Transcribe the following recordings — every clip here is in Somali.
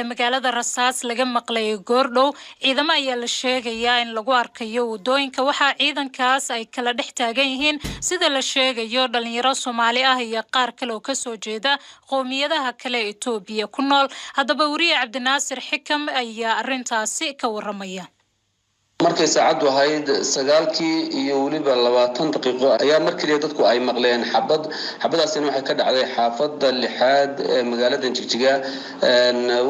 magaalada Rasaas laga maqlay goordhow ciidamo ayaa la sheegayaa in lagu arkayo wadooyinka waxa ciidankaas ay kala dhex taagan yihiin sida la sheegayo dhalinyaro Soomaali ah iyo qaar kale oo ka soo jeeda qoomiyadaha kale ee Itoobiya ku nool hadaba wariye Cabdinaasir Xikam ayaa arintaasi ka waramaya markay saacadu ahayd 9kii iyo waliba 20 daqiiqo ayaa markii dadku ay maqleen xabadaasina waxay ka dhacday xaafadda lixaad ee magaalada Jigjiga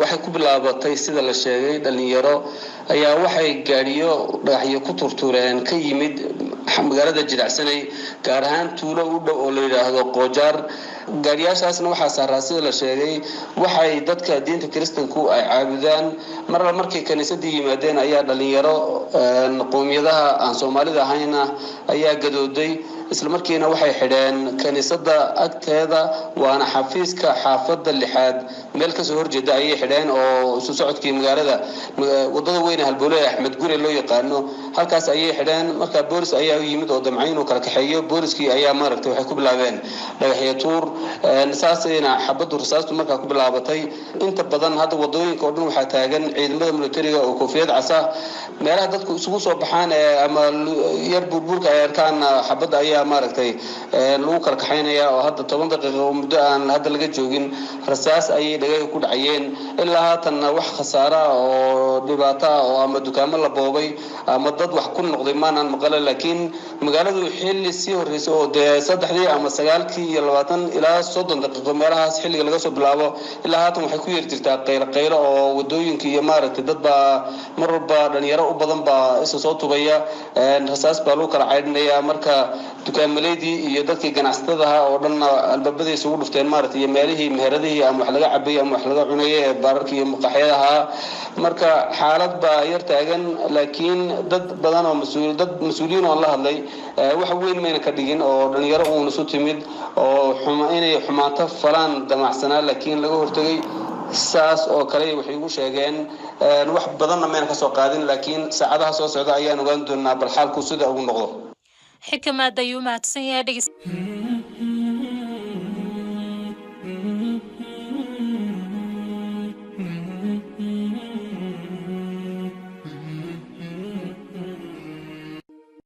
waxay ku bilaabatay sida la sheegay dhalinyaro ayaa waxay gaariyo dhagaxyo ku turtureen ka yimid magaalada Jidacsanay gaar ahaan tuulo u dhow oo la yiraahdo Qojar gaariyaashaasna waxa saaraa sida la sheegay waxay dadka diinta Kiristaanku ay caabudaan markii kaniisadii yimaadeen ayaa dhalinyaro qoomiyadaha aan Soomaalida ahayna ayaa gadooday isla markiina waxay xidheen kaniisada agteeda waana xafiiska xaafadda lixaad meel ka soo horjeeda ayay xidheen oo soo socodkii magaalada wadada weyn halbowle Axmed Gure loo yaqaano halkaas ayay xidheen marka boolis ayaa u yimid oo damcayn oo kala kaxeeyo booliskii ayaa maaragtay waxay ku bilaabeen dhagaxyo tuur saasayna xabadu rasaastu markaa ku bilaabatay inta badan hadda wadooyinka oo dhan waxa taagan ciidamada militariga oo koofiyad casa meelaha dadku isugu soo baxaan ama yar burburka ay arkaan xabada ayaa maaragtay lagu kala kaxeynaya oo hadda 10 daqiiqo muddo aan hadda laga joogin rasaas ay dhagay ku dhacayeen ilaa haatan wax khasaara oo dhibaato oo ama dukaamo la boobay ama dad wax ku noqday maanan maqal laakiin magaaladu xilli si horeysay oo 3 ama 9kii iyo 20 ilaa 30 daqiiqo meelahaas xilliga laga soo bilaabo ilaa haatan waxay ku yeer jirtaa qaylo oo wadooyinka iyo maaragtay dad baa marba dhalinyaro u badan baa isa soo tubaya rasaas baa loo kala caydinaya marka dukaamaleedii iyo dadkii ganacsatada oo dhan albaabada isugu dhufteen maaragtay iyo meelihii meheradii ama wax laga cabay ama wax laga cunay baararkii iyo maqaxyadaha marka xaalad baa yar taagan laakiin dad badan oo mas'uuliyiin oo la hadlay wax weyn ma ka dhigin oo dhalinyaro uu soo timid oo inay xumaato falaan damacsanaa laakiin laga hortagay saas oo kale waxay ugu sheegeen wax badan ma ka soo qaadin laakiin saacadaha soo socda ayaan ogaan doonaa bal xaalku sida uu noqdo حكمة ديومات سيادة